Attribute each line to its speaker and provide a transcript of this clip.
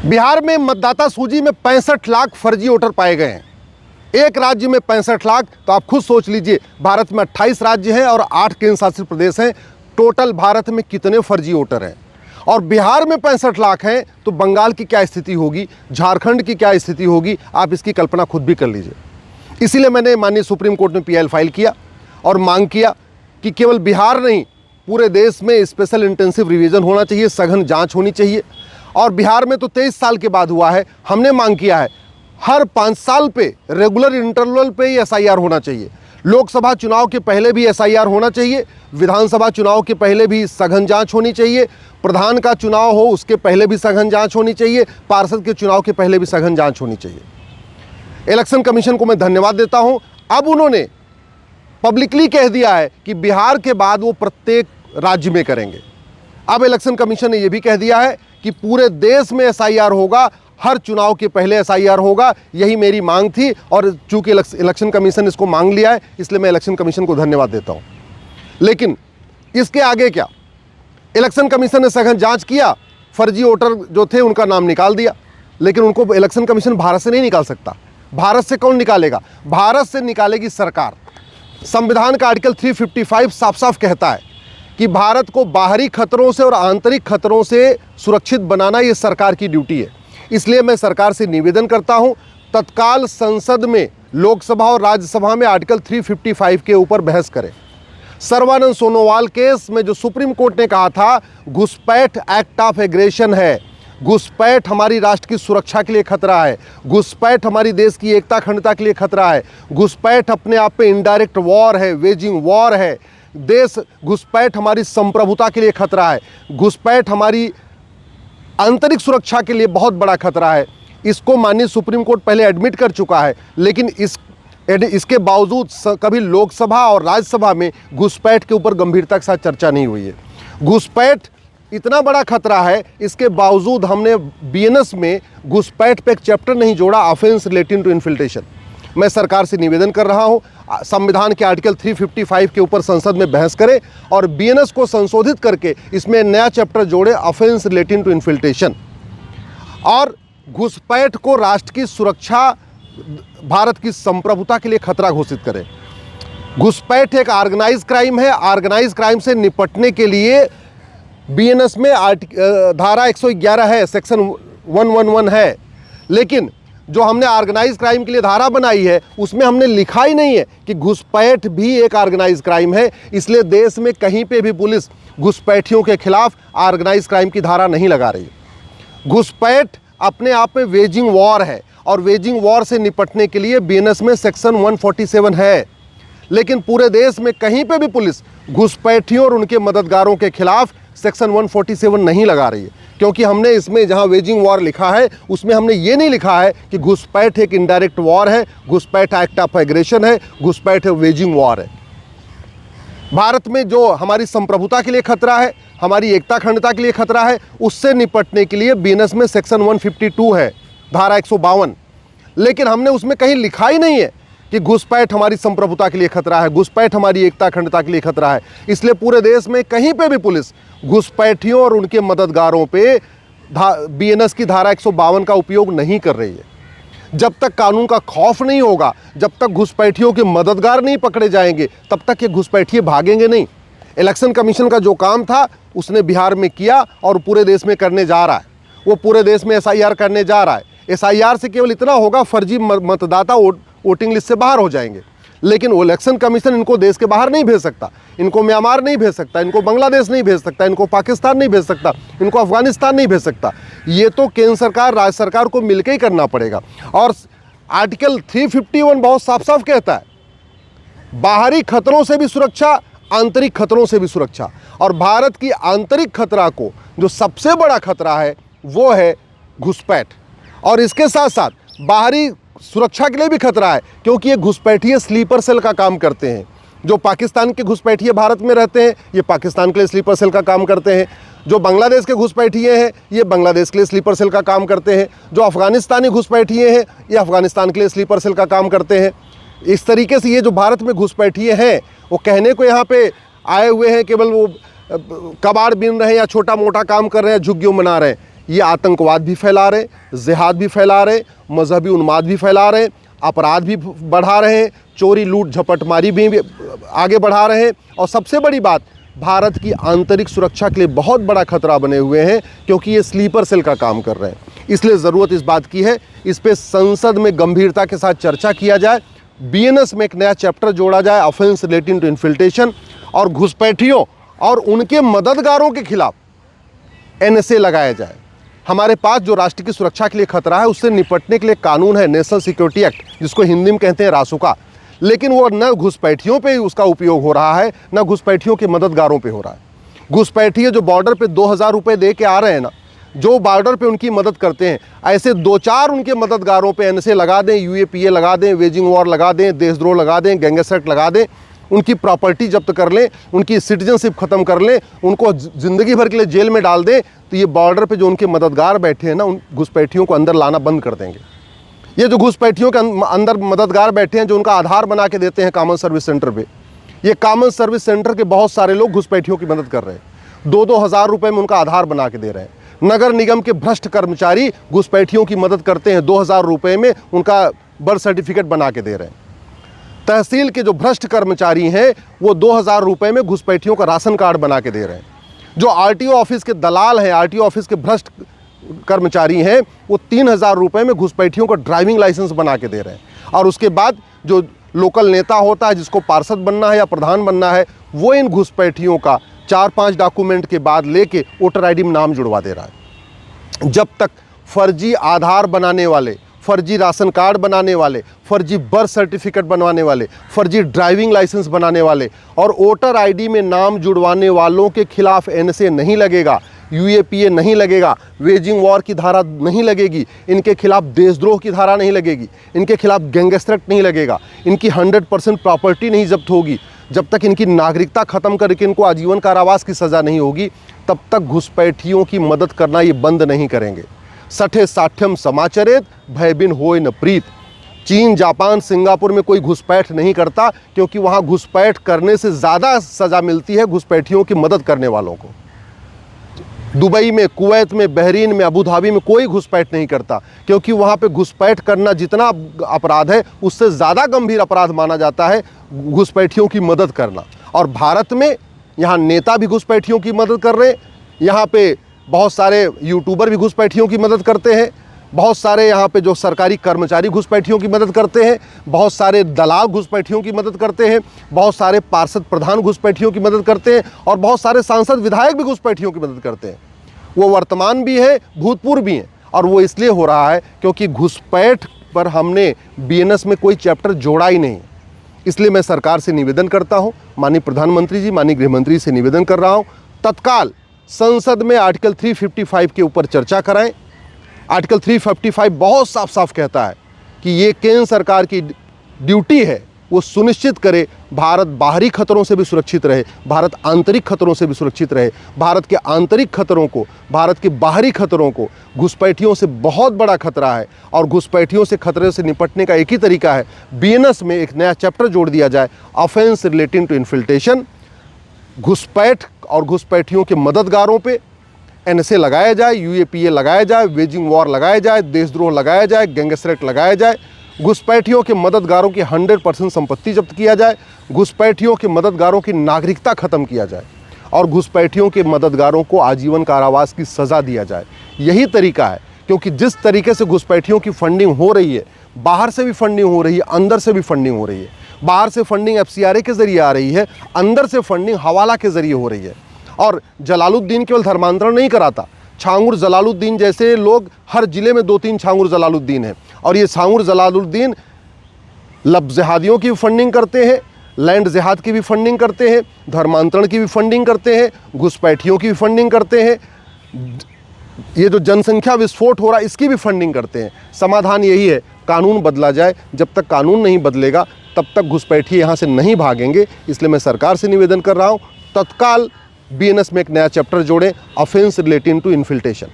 Speaker 1: बिहार में मतदाता सूची में 65 लाख फर्जी वोटर पाए गए हैं। एक राज्य में 65 लाख, तो आप खुद सोच लीजिए भारत में 28 राज्य हैं और 8 केंद्र शासित प्रदेश हैं। टोटल भारत में कितने फर्जी वोटर हैं? और बिहार में 65 लाख हैं तो बंगाल की क्या स्थिति होगी, झारखंड की क्या स्थिति होगी, आप इसकी कल्पना खुद भी कर लीजिए। इसीलिए मैंने माननीय सुप्रीम कोर्ट में पीआईएल फाइल किया और मांग किया कि केवल बिहार नहीं, पूरे देश में स्पेशल इंटेंसिव रिवीजन होना चाहिए, सघन जांच होनी चाहिए। और बिहार में तो 23 साल के बाद हुआ है। हमने मांग किया है हर 5 साल पे रेगुलर इंटरवल पे ही एसआईआर होना चाहिए। लोकसभा चुनाव के पहले भी एसआईआर होना चाहिए, विधानसभा चुनाव के पहले भी सघन जांच होनी चाहिए, प्रधान का चुनाव हो उसके पहले भी सघन जांच होनी चाहिए, पार्षद के चुनाव के पहले भी सघन जांच होनी चाहिए। इलेक्शन कमीशन को मैं धन्यवाद देता हूं। अब उन्होंने पब्लिकली कह दिया है कि बिहार के बाद वो प्रत्येक राज्य में करेंगे। अब इलेक्शन कमीशन ने यह भी कह दिया है कि पूरे देश में एसआईआर होगा, हर चुनाव के पहले एसआईआर होगा। यही मेरी मांग थी और चूंकि इलेक्शन कमीशन इसको मांग लिया है, इसलिए मैं इलेक्शन कमीशन को धन्यवाद देता हूं। लेकिन इसके आगे क्या? इलेक्शन कमीशन ने सघन जांच किया, फर्जी वोटर जो थे उनका नाम निकाल दिया, लेकिन उनको इलेक्शन कमीशन भारत से नहीं निकाल सकता। भारत से कौन निकालेगा? भारत से निकालेगी सरकार। संविधान का आर्टिकल 355 साफ साफ कहता है कि भारत को बाहरी खतरों से और आंतरिक खतरों से सुरक्षित बनाना ये सरकार की ड्यूटी है। इसलिए मैं सरकार से निवेदन करता हूं, तत्काल संसद में, लोकसभा और राज्यसभा में आर्टिकल 355 के ऊपर बहस करें। सर्बानंद सोनोवाल केस में जो सुप्रीम कोर्ट ने कहा था घुसपैठ एक्ट ऑफ एग्रेशन है, घुसपैठ हमारी राष्ट्र की सुरक्षा के लिए खतरा है, घुसपैठ हमारी देश की एकता अखंडता के लिए खतरा है, घुसपैठ अपने आप पे इनडायरेक्ट वॉर है, वेजिंग वॉर है, देश घुसपैठ हमारी संप्रभुता के लिए खतरा है, घुसपैठ हमारी आंतरिक सुरक्षा के लिए बहुत बड़ा खतरा है। इसको माननीय सुप्रीम कोर्ट पहले एडमिट कर चुका है, लेकिन इसके बावजूद कभी लोकसभा और राज्यसभा में घुसपैठ के ऊपर गंभीरता के साथ चर्चा नहीं हुई है। घुसपैठ इतना बड़ा खतरा है, इसके बावजूद हमने बीएनएस में घुसपैठ पे एक चैप्टर नहीं जोड़ा, ऑफेंस रिलेटिंग टू इन्फिल्ट्रेशन। मैं सरकार से निवेदन कर रहा हूं, संविधान के आर्टिकल 355 के ऊपर संसद में बहस करें और बीएनएस को संशोधित करके इसमें नया चैप्टर जोड़े, ऑफेंस रिलेटिंग टू इन्फिल्ट्रेशन। और घुसपैठ को राष्ट्र की सुरक्षा, भारत की संप्रभुता के लिए खतरा घोषित करें। घुसपैठ एक ऑर्गेनाइज क्राइम है। ऑर्गेनाइज क्राइम से निपटने के लिए बीएनएस में धारा 111 है, सेक्शन 111 है, लेकिन जो हमने ऑर्गेनाइज क्राइम के लिए धारा बनाई है उसमें हमने लिखा ही नहीं है कि घुसपैठ भी एक ऑर्गेनाइज क्राइम है। इसलिए देश में कहीं पे भी पुलिस घुसपैठियों के खिलाफ ऑर्गेनाइज क्राइम की धारा नहीं लगा रही है। घुसपैठ अपने आप में वेजिंग वॉर है और वेजिंग वॉर से निपटने के लिए बीएनएस में सेक्शन 147 है, लेकिन पूरे देश में कहीं पे भी पुलिस घुसपैठियों और उनके मददगारों के खिलाफ सेक्शन 147 नहीं लगा रही है, क्योंकि हमने इसमें जहां वेजिंग वॉर लिखा है उसमें हमने ये नहीं लिखा है कि घुसपैठ एक इनडायरेक्ट वॉर है, घुसपैठ एक्ट ऑफ एग्रेशन है, घुसपैठ एक वेजिंग वॉर है। भारत में जो हमारी संप्रभुता के लिए खतरा है, हमारी एकता अखंडता के लिए खतरा है, उससे निपटने के लिए बीएनएस में सेक्शन 152 है, धारा 152, लेकिन हमने उसमें कहीं लिखा ही नहीं है कि घुसपैठ हमारी संप्रभुता के लिए खतरा है, घुसपैठ हमारी एकता अखंडता के लिए खतरा है। इसलिए पूरे देश में कहीं पे भी पुलिस घुसपैठियों और उनके मददगारों पे बीएनएस की धारा 152 का उपयोग नहीं कर रही है। जब तक कानून का खौफ नहीं होगा, जब तक घुसपैठियों के मददगार नहीं पकड़े जाएंगे, तब तक ये घुसपैठिए भागेंगे नहीं। इलेक्शन कमीशन का जो काम था उसने बिहार में किया और पूरे देश में करने जा रहा है। वो पूरे देश में एसआईआर करने जा रहा है। एसआईआर से केवल इतना होगा, फर्जी मतदाता वोटिंग लिस्ट से बाहर हो जाएंगे, लेकिन वो इलेक्शन कमीशन इनको देश के बाहर नहीं भेज सकता, इनको म्यांमार नहीं भेज सकता, इनको बांग्लादेश नहीं भेज सकता, इनको पाकिस्तान नहीं भेज सकता, इनको अफगानिस्तान नहीं भेज सकता। ये तो केंद्र सरकार, राज्य सरकार को मिलकर ही करना पड़ेगा। और आर्टिकल 351 बहुत साफ साफ कहता है बाहरी खतरों से भी सुरक्षा, आंतरिक खतरों से भी सुरक्षा। और भारत की आंतरिक खतरा को जो सबसे बड़ा खतरा है वो है घुसपैठ, और इसके साथ साथ बाहरी सुरक्षा के लिए भी खतरा है, क्योंकि ये घुसपैठिए स्लीपर सेल का काम करते हैं। जो पाकिस्तान के घुसपैठिए भारत में रहते हैं, ये पाकिस्तान के लिए स्लीपर सेल का काम करते हैं। जो बांग्लादेश के घुसपैठिए हैं, ये बांग्लादेश के लिए स्लीपर सेल का काम करते हैं। जो अफगानिस्तानी घुसपैठिए हैं, ये अफगानिस्तान के लिए स्लीपर सेल का काम करते हैं। इस तरीके से ये जो भारत में घुसपैठिए हैं, वो कहने को यहाँ पे आए हुए हैं केवल वो कबाड़ बीन रहे हैं या छोटा मोटा काम कर रहे हैं, झुग्गियों मना रहे हैं। ये आतंकवाद भी फैला रहे, जिहाद भी फैला रहे, मजहबी उन्माद भी फैला रहे, अपराध भी बढ़ा रहे हैं, चोरी लूट झपटमारी भी आगे बढ़ा रहे हैं, और सबसे बड़ी बात, भारत की आंतरिक सुरक्षा के लिए बहुत बड़ा खतरा बने हुए हैं, क्योंकि ये स्लीपर सेल का काम कर रहे हैं। इसलिए ज़रूरत इस बात की है, इस पे संसद में गंभीरता के साथ चर्चा किया जाए, बीएनएस में एक नया चैप्टर जोड़ा जाए, ऑफेंस रिलेटिंग टू इन्फिल्ट्रेशन, और घुसपैठियों और उनके मददगारों के खिलाफ एनएसए लगाया जाए। हमारे पास जो राष्ट्र की सुरक्षा के लिए खतरा है, उससे निपटने के लिए कानून है, नेशनल सिक्योरिटी एक्ट, जिसको हिंदी में कहते हैं रासुका, लेकिन वो न घुसपैठियों पे उसका उपयोग हो रहा है, न घुसपैठियों के मददगारों पे हो रहा है। घुसपैठिए जो बॉर्डर पे 2000 रुपये दे के आ रहे हैं ना, जो बॉर्डर पे उनकी मदद करते हैं, ऐसे 2-4 उनके मददगारों पे एनएसए लगा दें, यूएपीए लगा दें, वेजिंग वॉर लगा दें, देशद्रोह लगा दें, गैंगस्टर एक्ट लगा दें, उनकी प्रॉपर्टी जब्त कर लें, उनकी सिटीजनशिप ख़त्म कर लें, उनको ज़िंदगी भर के लिए जेल में डाल दें, तो ये बॉर्डर पे जो उनके मददगार बैठे हैं ना, उन घुसपैठियों को अंदर लाना बंद कर देंगे। ये जो घुसपैठियों के अंदर मददगार बैठे हैं, जो उनका आधार बना के देते हैं कॉमन सर्विस सेंटर पे, ये कॉमन सर्विस सेंटर के बहुत सारे लोग घुसपैठियों की मदद कर रहे हैं। 2-2 हज़ार रुपये में उनका आधार बना के दे रहे हैं। नगर निगम के भ्रष्ट कर्मचारी घुसपैठियों की मदद करते हैं, 2000 रुपये में उनका बर्थ सर्टिफिकेट बना के दे रहे हैं। तहसील के जो भ्रष्ट कर्मचारी हैं, वो 2000 रुपये में घुसपैठियों का राशन कार्ड बना के दे रहे हैं। जो आरटीओ ऑफिस के दलाल हैं, आरटीओ ऑफिस के भ्रष्ट कर्मचारी हैं, वो 3000 रुपये में घुसपैठियों का ड्राइविंग लाइसेंस बना के दे रहे हैं। और उसके बाद जो लोकल नेता होता है, जिसको पार्षद बनना है या प्रधान बनना है, वो इन घुसपैठियों का 4-5 डॉक्यूमेंट के बाद लेके वोटर आईडी में नाम जुड़वा दे रहा है। जब तक फर्जी आधार बनाने वाले, फर्जी राशन कार्ड बनाने वाले, फर्जी बर्थ सर्टिफिकेट बनवाने वाले, फर्जी ड्राइविंग लाइसेंस बनाने वाले और वोटर आईडी में नाम जुड़वाने वालों के खिलाफ एनएसए नहीं लगेगा, यूएपीए नहीं लगेगा, वेजिंग वॉर की धारा नहीं लगेगी, इनके खिलाफ देशद्रोह की धारा नहीं लगेगी, इनके खिलाफ गैंगस्टर एक्ट नहीं लगेगा, इनकी 100% प्रॉपर्टी नहीं जब्त होगी, जब तक इनकी नागरिकता ख़त्म करके इनको आजीवन कारावास की सज़ा नहीं होगी, तब तक घुसपैठियों की मदद करना ये बंद नहीं करेंगे। सठे साठ्यम समाचरेत भयबिन होय न प्रीत। चीन, जापान, सिंगापुर में कोई घुसपैठ नहीं करता, क्योंकि वहाँ घुसपैठ करने से ज़्यादा सज़ा मिलती है घुसपैठियों की मदद करने वालों को। दुबई में, कुवैत में, बहरीन में, अबू धाबी में कोई घुसपैठ नहीं करता, क्योंकि वहाँ पे घुसपैठ करना जितना अपराध है, उससे ज़्यादा गंभीर अपराध माना जाता है घुसपैठियों की मदद करना। और भारत में यहाँ नेता भी घुसपैठियों की मदद कर रहे हैं, यहाँ पे बहुत सारे यूट्यूबर भी घुसपैठियों की मदद करते हैं, बहुत सारे यहाँ पे जो सरकारी कर्मचारी घुसपैठियों की मदद करते हैं, बहुत सारे दलाल घुसपैठियों की मदद करते हैं, बहुत सारे पार्षद प्रधान घुसपैठियों की मदद करते हैं, और बहुत सारे सांसद विधायक भी घुसपैठियों की मदद करते हैं। वो वर्तमान भी है, भूतपूर्व भी हैं, और वो इसलिए हो रहा है क्योंकि घुसपैठ पर हमने बीएनएस में कोई चैप्टर जोड़ा ही नहीं। इसलिए मैं सरकार से निवेदन करता हूँ, माननीय प्रधानमंत्री जी, माननीय गृहमंत्री से निवेदन कर रहा हूँ, तत्काल संसद में आर्टिकल 355 के ऊपर चर्चा कराएं। आर्टिकल 355 बहुत साफ साफ कहता है कि ये केंद्र सरकार की ड्यूटी है, वो सुनिश्चित करे भारत बाहरी खतरों से भी सुरक्षित रहे, भारत आंतरिक खतरों से भी सुरक्षित रहे। भारत के आंतरिक खतरों को, भारत के बाहरी खतरों को, घुसपैठियों से बहुत बड़ा खतरा है, और घुसपैठियों से खतरे से निपटने का एक ही तरीका है, बीएनएस में एक नया चैप्टर जोड़ दिया जाए, ऑफेंस रिलेटिंग टू इन्फिल्ट्रेशन। घुसपैठ और घुसपैठियों के मददगारों पे एनएसए लगाया जाए, यूएपीए लगाया जाए, वेजिंग वॉर लगाया जाए, देशद्रोह लगाया जाए, गैंगस्टर एक्ट लगाया जाए। घुसपैठियों के मददगारों की 100% संपत्ति जब्त किया जाए, घुसपैठियों के मददगारों की नागरिकता ख़त्म किया जाए, और घुसपैठियों के मददगारों को आजीवन कारावास की सज़ा दिया जाए। यही तरीका है, क्योंकि जिस तरीके से घुसपैठियों की फंडिंग हो रही है, बाहर से भी फंडिंग हो रही है, अंदर से भी फंडिंग हो रही है। बाहर से फंडिंग एफसीआरए के ज़रिए आ रही है, अंदर से फंडिंग हवाला के ज़रिए हो रही है। और जलालुद्दीन केवल धर्मांतरण नहीं कराता, छांगुर जलालुद्दीन जैसे लोग हर ज़िले में 2-3 छांगुर जलालुद्दीन हैं, और ये छांगुर जलालुद्दीन लब जिहादियों की भी फंडिंग करते हैं, लैंड जिहाद की भी फंडिंग करते हैं, धर्मांतरण की भी फंडिंग करते हैं, घुसपैठियों की भी फंडिंग करते हैं, ये जो जनसंख्या विस्फोट हो रहा है इसकी भी फंडिंग करते हैं। समाधान यही है, कानून बदला जाए। जब तक कानून नहीं बदलेगा तब तक घुसपैठिए यहाँ से नहीं भागेंगे। इसलिए मैं सरकार से निवेदन कर रहा हूँ, तत्काल बीएनएस में एक नया चैप्टर जोड़ें, ऑफेंस रिलेटिंग टू इन्फिल्ट्रेशन।